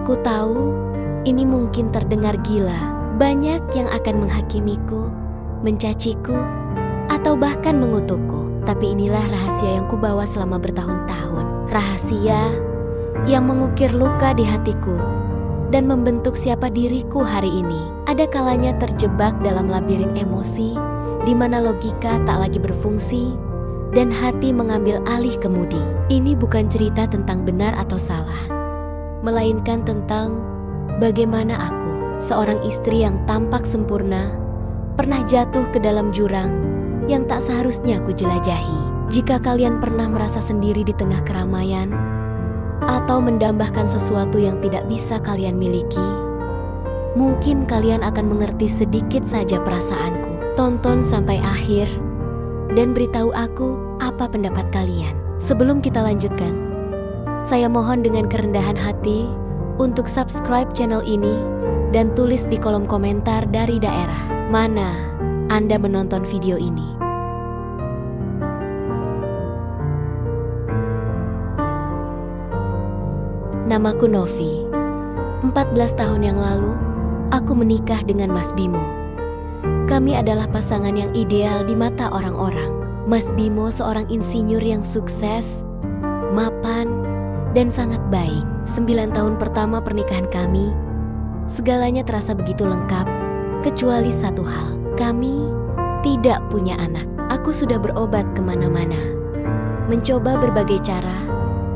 Aku tahu ini mungkin terdengar gila. Banyak yang akan menghakimiku, mencaciku, atau bahkan mengutukku. Tapi inilah rahasia yang kubawa selama bertahun-tahun. Rahasia yang mengukir luka di hatiku dan membentuk siapa diriku hari ini. Ada kalanya terjebak dalam labirin emosi, di mana logika tak lagi berfungsi dan hati mengambil alih kemudi. Ini bukan cerita tentang benar atau salah, melainkan tentang bagaimana aku, seorang istri yang tampak sempurna, pernah jatuh ke dalam jurang yang tak seharusnya aku jelajahi. Jika kalian pernah merasa sendiri di tengah keramaian atau mendambakan sesuatu yang tidak bisa kalian miliki, mungkin kalian akan mengerti sedikit saja perasaanku. Tonton sampai akhir dan beritahu aku apa pendapat kalian. Sebelum kita lanjutkan, saya mohon dengan kerendahan hati untuk subscribe channel ini dan tulis di kolom komentar dari daerah mana Anda menonton video ini. Namaku Novi. 14 tahun yang lalu, aku menikah dengan Mas Bimo. Kami adalah pasangan yang ideal di mata orang-orang. Mas Bimo seorang insinyur yang sukses, mapan, dan sangat baik. 9 tahun pertama pernikahan kami, segalanya terasa begitu lengkap, kecuali satu hal. Kami tidak punya anak. Aku sudah berobat kemana-mana, mencoba berbagai cara,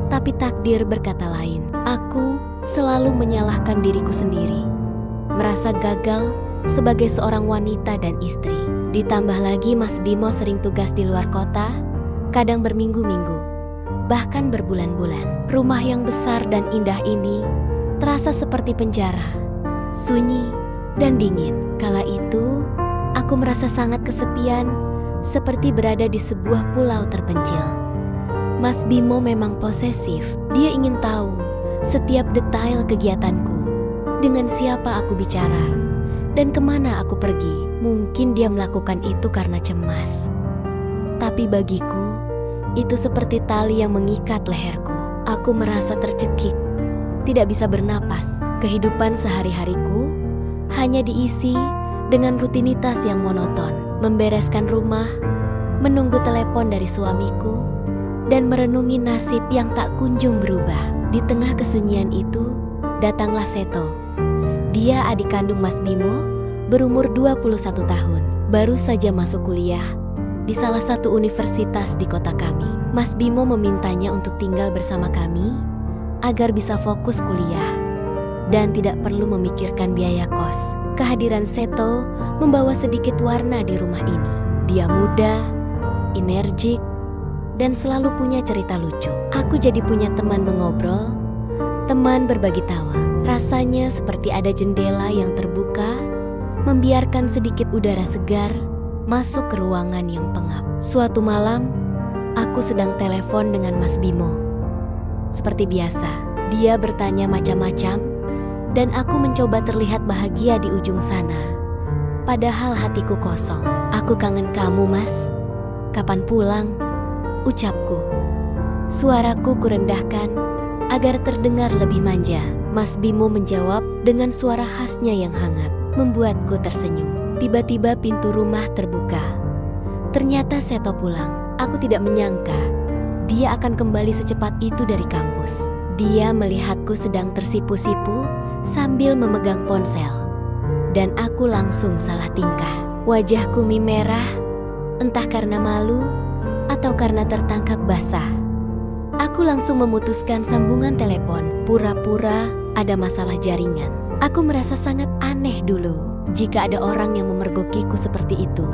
tapi takdir berkata lain. Aku selalu menyalahkan diriku sendiri, merasa gagal sebagai seorang wanita dan istri. Ditambah lagi Mas Bimo sering tugas di luar kota, kadang berminggu-minggu, bahkan berbulan-bulan. Rumah yang besar dan indah ini terasa seperti penjara, sunyi dan dingin. Kala itu, aku merasa sangat kesepian, seperti berada di sebuah pulau terpencil. Mas Bimo memang posesif. Dia ingin tahu setiap detail kegiatanku, dengan siapa aku bicara, dan kemana aku pergi. Mungkin dia melakukan itu karena cemas. Tapi bagiku, itu seperti tali yang mengikat leherku. Aku merasa tercekik, tidak bisa bernapas. Kehidupan sehari-hariku hanya diisi dengan rutinitas yang monoton. Membereskan rumah, menunggu telepon dari suamiku, dan merenungi nasib yang tak kunjung berubah. Di tengah kesunyian itu, datanglah Seto. Dia adik kandung Mas Bimo, berumur 21 tahun. Baru saja masuk kuliah di salah satu universitas di kota kami. Mas Bimo memintanya untuk tinggal bersama kami agar bisa fokus kuliah dan tidak perlu memikirkan biaya kos. Kehadiran Seto membawa sedikit warna di rumah ini. Dia muda, energik, dan selalu punya cerita lucu. Aku jadi punya teman mengobrol, teman berbagi tawa. Rasanya seperti ada jendela yang terbuka, membiarkan sedikit udara segar masuk ke ruangan yang pengap. Suatu malam, aku sedang telepon dengan Mas Bimo. Seperti biasa, dia bertanya macam-macam, dan aku mencoba terlihat bahagia di ujung sana. Padahal hatiku kosong. Aku kangen kamu, Mas. Kapan pulang? Ucapku. Suaraku kurendahkan agar terdengar lebih manja. Mas Bimo menjawab dengan suara khasnya yang hangat, membuatku tersenyum. Tiba-tiba pintu rumah terbuka. Ternyata Seto pulang. Aku tidak menyangka dia akan kembali secepat itu dari kampus. Dia melihatku sedang tersipu-sipu sambil memegang ponsel, dan aku langsung salah tingkah. Wajahku merah, entah karena malu atau karena tertangkap basah. Aku langsung memutuskan sambungan telepon, pura-pura ada masalah jaringan. Aku merasa sangat aneh dulu. Jika ada orang yang memergokiku seperti itu,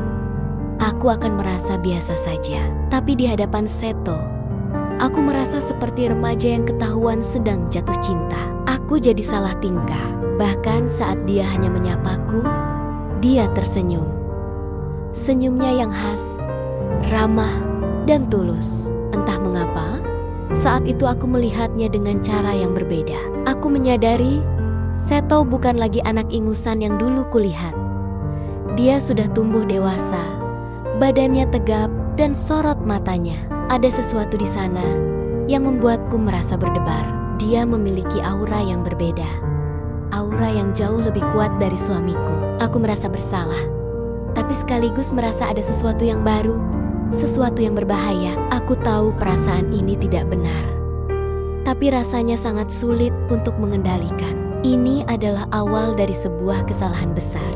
aku akan merasa biasa saja. Tapi di hadapan Seto, aku merasa seperti remaja yang ketahuan sedang jatuh cinta. Aku jadi salah tingkah. Bahkan saat dia hanya menyapaku, dia tersenyum. Senyumnya yang khas, ramah, dan tulus. Entah mengapa, saat itu aku melihatnya dengan cara yang berbeda. Aku menyadari Seto bukan lagi anak ingusan yang dulu kulihat. Dia sudah tumbuh dewasa, badannya tegap dan sorot matanya. Ada sesuatu di sana yang membuatku merasa berdebar. Dia memiliki aura yang berbeda. Aura yang jauh lebih kuat dari suamiku. Aku merasa bersalah, tapi sekaligus merasa ada sesuatu yang baru, sesuatu yang berbahaya. Aku tahu perasaan ini tidak benar, tapi rasanya sangat sulit untuk mengendalikan. Ini adalah awal dari sebuah kesalahan besar.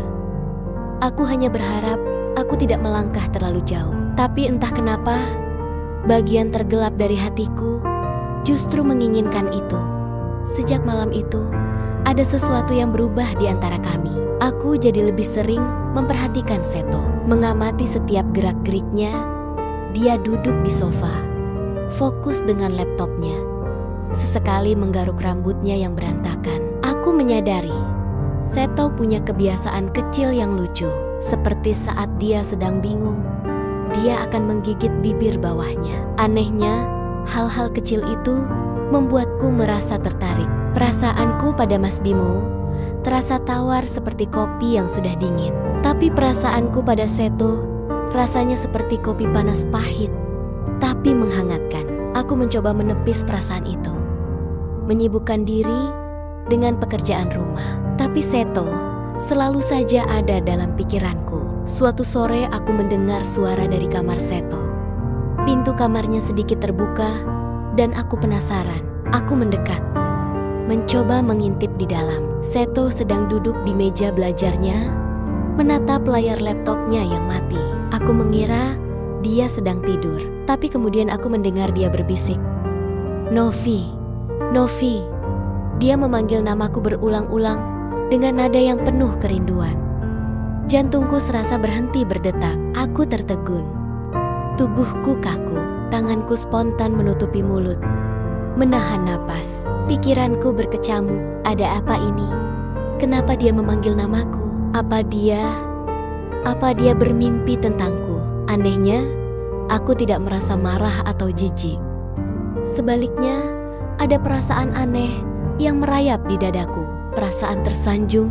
Aku hanya berharap aku tidak melangkah terlalu jauh. Tapi entah kenapa, bagian tergelap dari hatiku justru menginginkan itu. Sejak malam itu, ada sesuatu yang berubah di antara kami. Aku jadi lebih sering memperhatikan Seto, mengamati setiap gerak-geriknya. Dia duduk di sofa, fokus dengan laptopnya, sesekali menggaruk rambutnya yang berantakan. Aku menyadari, Seto punya kebiasaan kecil yang lucu. Seperti saat dia sedang bingung, dia akan menggigit bibir bawahnya. Anehnya, hal-hal kecil itu membuatku merasa tertarik. Perasaanku pada Mas Bimo terasa tawar seperti kopi yang sudah dingin. Tapi perasaanku pada Seto rasanya seperti kopi panas pahit, tapi menghangatkan. Aku mencoba menepis perasaan itu, menyibukkan diri dengan pekerjaan rumah. Tapi Seto selalu saja ada dalam pikiranku. Suatu sore aku mendengar suara dari kamar Seto. Pintu kamarnya sedikit terbuka dan aku penasaran. Aku mendekat, mencoba mengintip di dalam. Seto sedang duduk di meja belajarnya, menatap layar laptopnya yang mati. Aku mengira dia sedang tidur, tapi kemudian aku mendengar dia berbisik, "Novi, Novi." Dia memanggil namaku berulang-ulang dengan nada yang penuh kerinduan. Jantungku serasa berhenti berdetak. Aku tertegun. Tubuhku kaku, tanganku spontan menutupi mulut, menahan napas. Pikiranku berkecamuk. Ada apa ini? Kenapa dia memanggil namaku? Apa dia bermimpi tentangku? Anehnya, aku tidak merasa marah atau jijik. Sebaliknya, ada perasaan aneh yang merayap di dadaku. Perasaan tersanjung,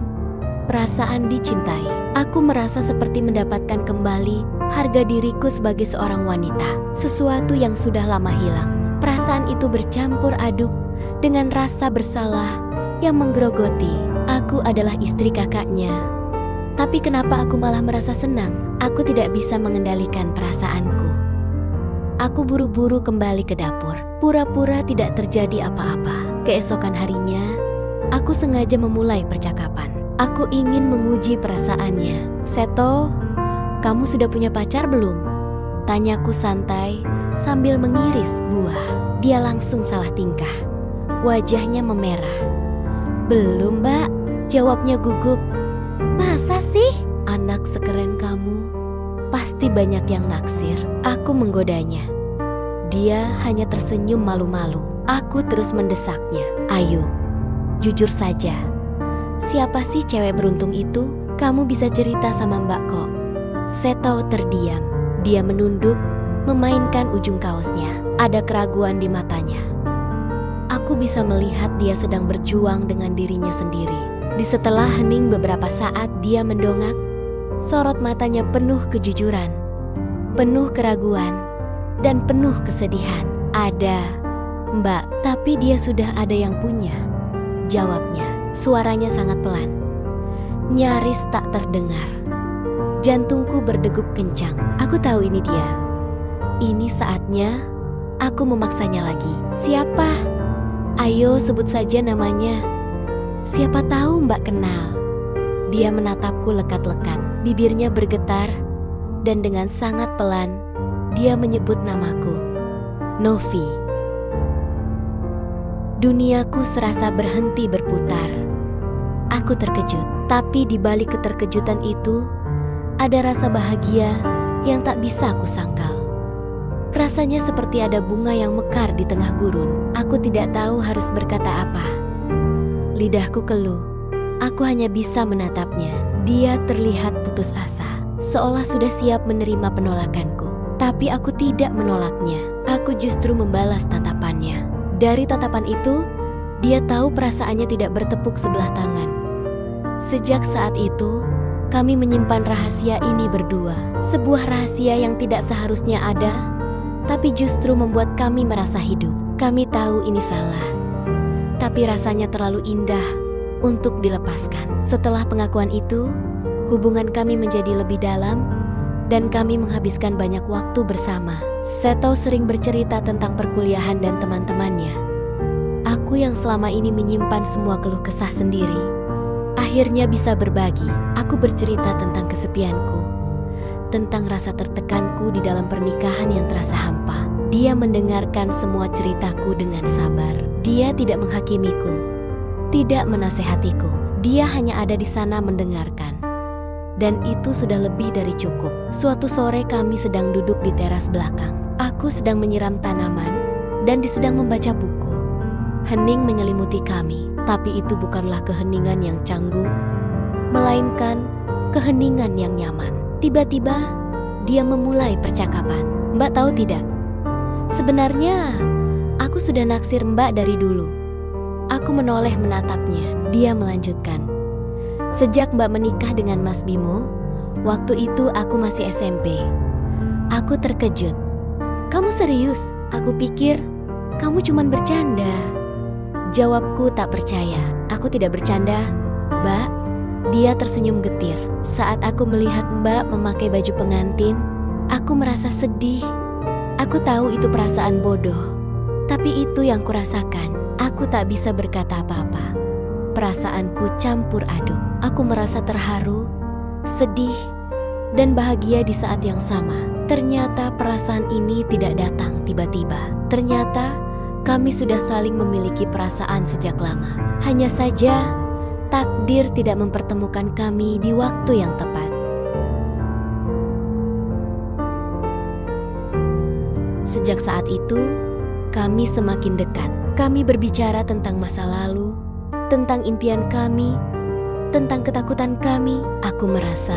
perasaan dicintai. Aku merasa seperti mendapatkan kembali harga diriku sebagai seorang wanita. Sesuatu yang sudah lama hilang. Perasaan itu bercampur aduk dengan rasa bersalah yang menggerogoti. Aku adalah istri kakaknya. Tapi kenapa aku malah merasa senang? Aku tidak bisa mengendalikan perasaanku. Aku buru-buru kembali ke dapur, pura-pura tidak terjadi apa-apa. Keesokan harinya, aku sengaja memulai percakapan. Aku ingin menguji perasaannya. "Seto, kamu sudah punya pacar belum?" Tanyaku santai sambil mengiris buah. Dia langsung salah tingkah. Wajahnya memerah. "Belum, Mbak," jawabnya gugup. "Masa sih? Anak sekeren kamu, pasti banyak yang naksir." Aku menggodanya. Dia hanya tersenyum malu-malu. Aku terus mendesaknya. "Ayo, jujur saja. Siapa sih cewek beruntung itu? Kamu bisa cerita sama Mbak kok." Seto terdiam. Dia menunduk, memainkan ujung kaosnya. Ada keraguan di matanya. Aku bisa melihat dia sedang berjuang dengan dirinya sendiri. Di setelah hening beberapa saat, dia mendongak. Sorot matanya penuh kejujuran, penuh keraguan, dan penuh kesedihan. "Ada, Mbak, tapi dia sudah ada yang punya," jawabnya. Suaranya sangat pelan, nyaris tak terdengar. Jantungku berdegup kencang. Aku tahu ini dia. Ini saatnya aku memaksanya lagi. "Siapa? Ayo sebut saja namanya. Siapa tahu Mbak kenal." Dia menatapku lekat-lekat. Bibirnya bergetar, dan dengan sangat pelan, dia menyebut namaku, "Novi." Duniaku serasa berhenti berputar. Aku terkejut, tapi di balik keterkejutan itu, ada rasa bahagia yang tak bisa aku sangkal. Rasanya seperti ada bunga yang mekar di tengah gurun. Aku tidak tahu harus berkata apa. Lidahku keluh. Aku hanya bisa menatapnya. Dia terlihat putus asa, seolah sudah siap menerima penolakanku. Tapi aku tidak menolaknya. Aku justru membalas tatapannya. Dari tatapan itu, dia tahu perasaannya tidak bertepuk sebelah tangan. Sejak saat itu, kami menyimpan rahasia ini berdua. Sebuah rahasia yang tidak seharusnya ada, tapi justru membuat kami merasa hidup. Kami tahu ini salah. tapi rasanya terlalu indah untuk dilepaskan. Setelah pengakuan itu, hubungan kami menjadi lebih dalam dan kami menghabiskan banyak waktu bersama. Seto sering bercerita tentang perkuliahan dan teman-temannya. Aku yang selama ini menyimpan semua keluh kesah sendiri, akhirnya bisa berbagi. Aku bercerita tentang kesepianku, tentang rasa tertekanku di dalam pernikahan yang terasa hampa. Dia mendengarkan semua ceritaku dengan sabar. Dia tidak menghakimiku, tidak menasehatiku. Dia hanya ada di sana mendengarkan. Dan itu sudah lebih dari cukup. Suatu sore kami sedang duduk di teras belakang. Aku sedang menyiram tanaman dan dia sedang membaca buku. Hening menyelimuti kami, tapi itu bukanlah keheningan yang canggung, melainkan keheningan yang nyaman. Tiba-tiba dia memulai percakapan. Mbak tahu tidak? Sebenarnya aku sudah naksir Mbak dari dulu. Aku menoleh menatapnya. Dia melanjutkan. Sejak Mbak menikah dengan Mas Bimo, waktu itu aku masih SMP. Aku terkejut. Kamu serius? Aku pikir kamu cuman bercanda. Jawabku tak percaya. Aku tidak bercanda, Mbak. Dia tersenyum getir. Saat aku melihat Mbak memakai baju pengantin, aku merasa sedih. Aku tahu itu perasaan bodoh, tapi itu yang kurasakan. Aku tak bisa berkata apa-apa. Perasaanku campur aduk. Aku merasa terharu, sedih, dan bahagia di saat yang sama. Ternyata perasaan ini tidak datang tiba-tiba. Ternyata kami sudah saling memiliki perasaan sejak lama. Hanya saja takdir tidak mempertemukan kami di waktu yang tepat. Sejak saat itu, kami semakin dekat. Kami berbicara tentang masa lalu, tentang impian kami, tentang ketakutan kami. Aku merasa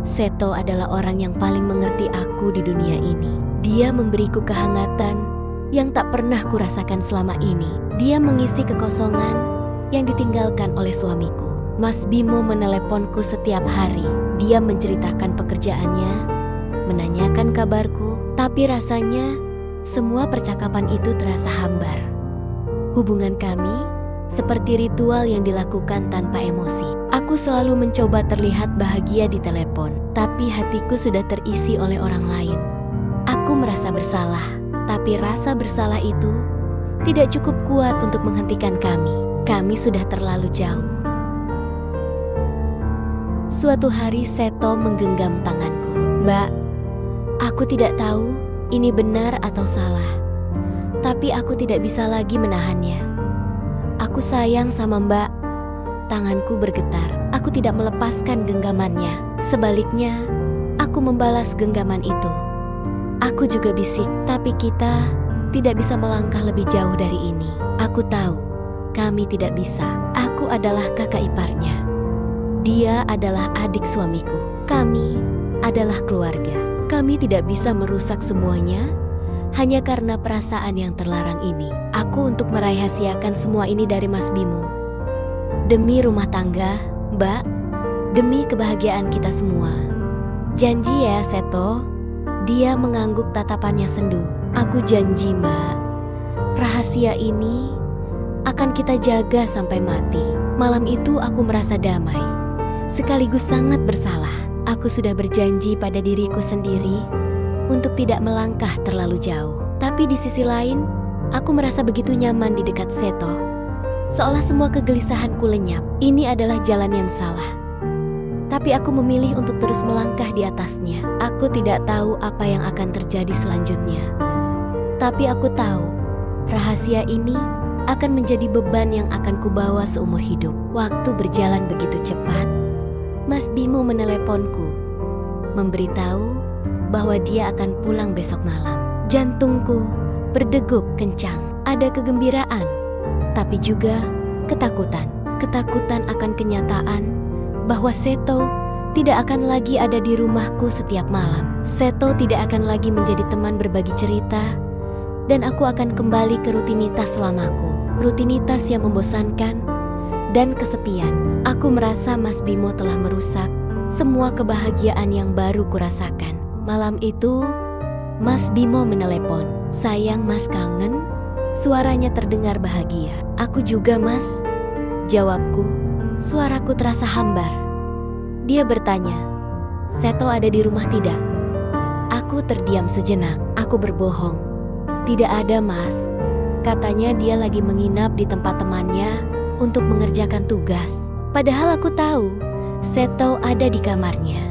Seto adalah orang yang paling mengerti aku di dunia ini. Dia memberiku kehangatan yang tak pernah kurasakan selama ini. Dia mengisi kekosongan yang ditinggalkan oleh suamiku. Mas Bimo meneleponku setiap hari. Dia menceritakan pekerjaannya, menanyakan kabarku, tapi rasanya semua percakapan itu terasa hambar. Hubungan kami seperti ritual yang dilakukan tanpa emosi. Aku selalu mencoba terlihat bahagia di telepon, tapi hatiku sudah terisi oleh orang lain. Aku merasa bersalah, tapi rasa bersalah itu tidak cukup kuat untuk menghentikan kami. Kami sudah terlalu jauh. Suatu hari Seto menggenggam tanganku. Mbak, aku tidak tahu ini benar atau salah, tapi aku tidak bisa lagi menahannya. Aku sayang sama Mbak. Tanganku bergetar. Aku tidak melepaskan genggamannya. Sebaliknya, aku membalas genggaman itu. Aku juga bisik, tapi kita tidak bisa melangkah lebih jauh dari ini. Aku tahu, kami tidak bisa. Aku adalah kakak iparnya. Dia adalah adik suamiku. Kami adalah keluarga. Kami tidak bisa merusak semuanya hanya karena perasaan yang terlarang ini. Aku untuk merahasiakan semua ini dari Mas Bimo. Demi rumah tangga, Mbak. Demi kebahagiaan kita semua. Janji ya, Seto. Dia mengangguk, tatapannya sendu. Aku janji, Mbak. Rahasia ini akan kita jaga sampai mati. Malam itu aku merasa damai, sekaligus sangat bersalah. Aku sudah berjanji pada diriku sendiri untuk tidak melangkah terlalu jauh. Tapi di sisi lain, aku merasa begitu nyaman di dekat Seto. Seolah semua kegelisahanku lenyap. Ini adalah jalan yang salah, tapi aku memilih untuk terus melangkah di atasnya. Aku tidak tahu apa yang akan terjadi selanjutnya, tapi aku tahu rahasia ini akan menjadi beban yang akan kubawa seumur hidup. Waktu berjalan begitu cepat. Mas Bimo meneleponku, memberitahu bahwa dia akan pulang besok malam. Jantungku berdegup kencang. Ada kegembiraan, tapi juga ketakutan. Ketakutan akan kenyataan bahwa Seto tidak akan lagi ada di rumahku setiap malam. Seto tidak akan lagi menjadi teman berbagi cerita, dan aku akan kembali ke rutinitas lamaku. Rutinitas yang membosankan dan kesepian. Aku merasa Mas Bimo telah merusak semua kebahagiaan yang baru kurasakan. Malam itu, Mas Bimo menelepon. Sayang, Mas kangen. Suaranya terdengar bahagia. Aku juga, Mas. Jawabku, suaraku terasa hambar. Dia bertanya, Seto ada di rumah tidak? Aku terdiam sejenak. Aku berbohong. Tidak ada, Mas. Katanya dia lagi menginap di tempat temannya untuk mengerjakan tugas. Padahal aku tahu Seto ada di kamarnya.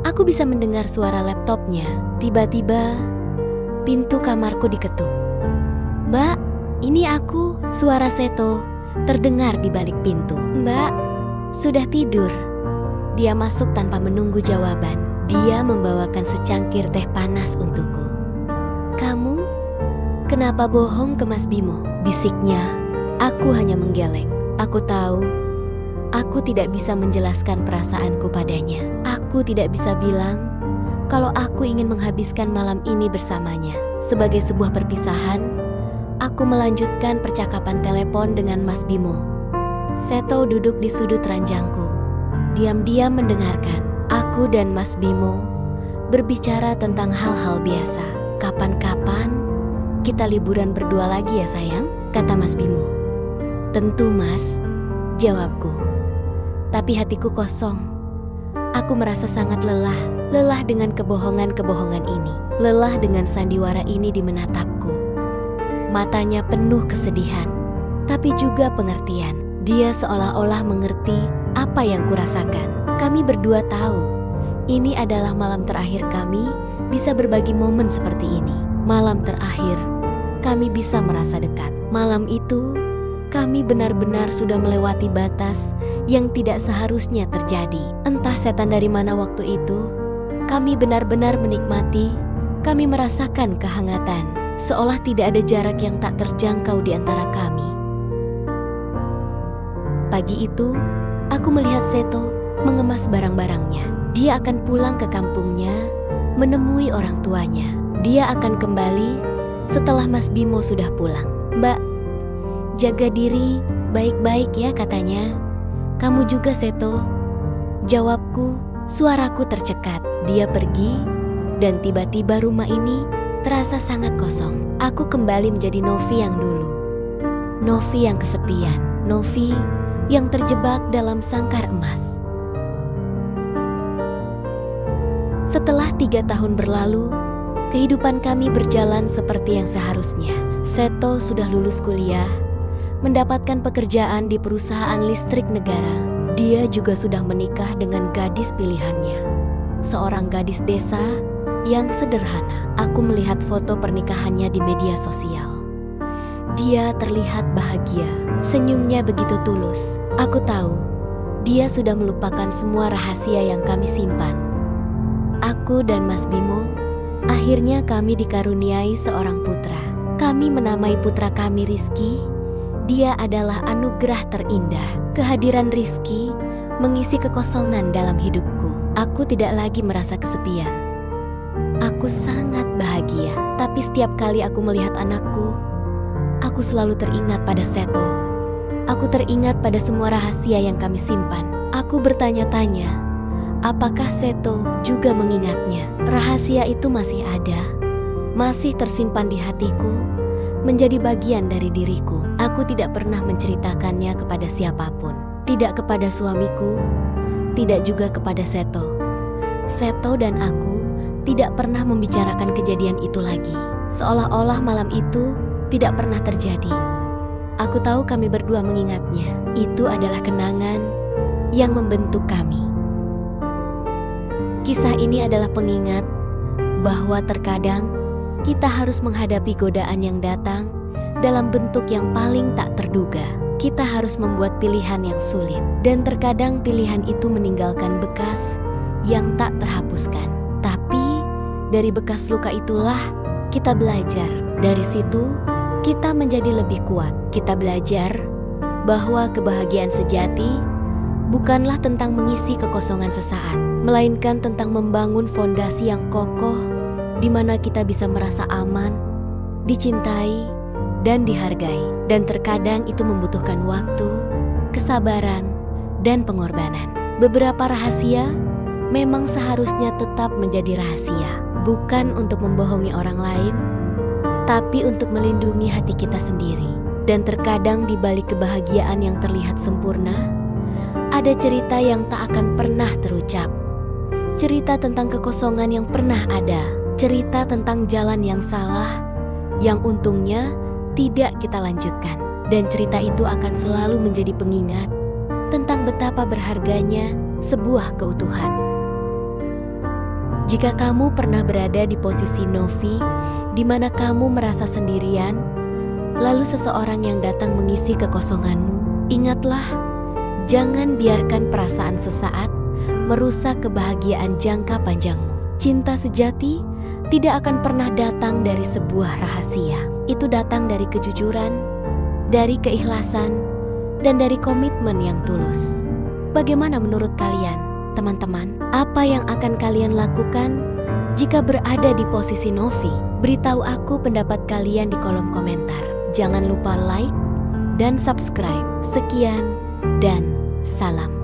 Aku bisa mendengar suara laptopnya. Tiba-tiba pintu kamarku diketuk. Mbak, ini aku. Suara Seto terdengar di balik pintu. Mbak, sudah tidur. Dia masuk tanpa menunggu jawaban. Dia membawakan secangkir teh panas untukku. Kamu kenapa bohong ke Mas Bimo? Bisiknya. Aku hanya menggeleng. Aku tahu aku tidak bisa menjelaskan perasaanku padanya. Aku tidak bisa bilang kalau aku ingin menghabiskan malam ini bersamanya. Sebagai sebuah perpisahan, aku melanjutkan percakapan telepon dengan Mas Bimo. Seto duduk di sudut ranjangku, diam-diam mendengarkan. Aku dan Mas Bimo berbicara tentang hal-hal biasa. Kapan-kapan kita liburan berdua lagi ya sayang, kata Mas Bimo. Tentu Mas, jawabku. Tapi hatiku kosong. Aku merasa sangat lelah. Lelah dengan kebohongan-kebohongan ini. Lelah dengan sandiwara ini di menatapku. Matanya penuh kesedihan, tapi juga pengertian. Dia seolah-olah mengerti apa yang kurasakan. Kami berdua tahu, ini adalah malam terakhir kami bisa berbagi momen seperti ini. Malam terakhir, kami bisa merasa dekat. Malam itu, kami benar-benar sudah melewati batas yang tidak seharusnya terjadi. Entah setan dari mana waktu itu, kami benar-benar menikmati, kami merasakan kehangatan, seolah tidak ada jarak yang tak terjangkau di antara kami. Pagi itu, aku melihat Seto mengemas barang-barangnya. Dia akan pulang ke kampungnya, menemui orang tuanya. Dia akan kembali setelah Mas Bimo sudah pulang. Mbak, jaga diri baik-baik ya katanya. Kamu juga Seto. Jawabku, suaraku tercekat. Dia pergi dan tiba-tiba rumah ini terasa sangat kosong. Aku kembali menjadi Novi yang dulu. Novi yang kesepian. Novi yang terjebak dalam sangkar emas. Setelah 3 tahun berlalu, kehidupan kami berjalan seperti yang seharusnya. Seto sudah lulus kuliah, mendapatkan pekerjaan di perusahaan listrik negara. Dia juga sudah menikah dengan gadis pilihannya, seorang gadis desa yang sederhana. Aku melihat foto pernikahannya di media sosial. Dia terlihat bahagia, senyumnya begitu tulus. Aku tahu, dia sudah melupakan semua rahasia yang kami simpan. Aku dan Mas Bimo, akhirnya kami dikaruniai seorang putra. Kami menamai putra kami Rizky. Dia adalah anugerah terindah. Kehadiran Rizky mengisi kekosongan dalam hidupku. Aku tidak lagi merasa kesepian. Aku sangat bahagia. Tapi setiap kali aku melihat anakku, aku selalu teringat pada Seto. Aku teringat pada semua rahasia yang kami simpan. Aku bertanya-tanya, apakah Seto juga mengingatnya? Rahasia itu masih ada, masih tersimpan di hatiku, menjadi bagian dari diriku. Aku tidak pernah menceritakannya kepada siapapun. Tidak kepada suamiku, tidak juga kepada Seto. Seto dan aku tidak pernah membicarakan kejadian itu lagi. Seolah-olah malam itu tidak pernah terjadi. Aku tahu kami berdua mengingatnya. Itu adalah kenangan yang membentuk kami. Kisah ini adalah pengingat bahwa terkadang kita harus menghadapi godaan yang datang dalam bentuk yang paling tak terduga. Kita harus membuat pilihan yang sulit, dan terkadang pilihan itu meninggalkan bekas yang tak terhapuskan. Tapi dari bekas luka itulah kita belajar. Dari situ kita menjadi lebih kuat. Kita belajar bahwa kebahagiaan sejati bukanlah tentang mengisi kekosongan sesaat, melainkan tentang membangun fondasi yang kokoh di mana kita bisa merasa aman, dicintai, dan dihargai. Dan terkadang itu membutuhkan waktu, kesabaran, dan pengorbanan. Beberapa rahasia memang seharusnya tetap menjadi rahasia, bukan untuk membohongi orang lain, tapi untuk melindungi hati kita sendiri. Dan terkadang di balik kebahagiaan yang terlihat sempurna, ada cerita yang tak akan pernah terucap. Cerita tentang kekosongan yang pernah ada, cerita tentang jalan yang salah, yang untungnya tidak kita lanjutkan. Dan cerita itu akan selalu menjadi pengingat tentang betapa berharganya sebuah keutuhan. Jika kamu pernah berada di posisi Novi, di mana kamu merasa sendirian, lalu seseorang yang datang mengisi kekosonganmu, ingatlah, jangan biarkan perasaan sesaat merusak kebahagiaan jangka panjangmu. Cinta sejati tidak akan pernah datang dari sebuah rahasia. Itu datang dari kejujuran, dari keikhlasan, dan dari komitmen yang tulus. Bagaimana menurut kalian, teman-teman? Apa yang akan kalian lakukan jika berada di posisi Novi? Beritahu aku pendapat kalian di kolom komentar. Jangan lupa like dan subscribe. Sekian dan salam.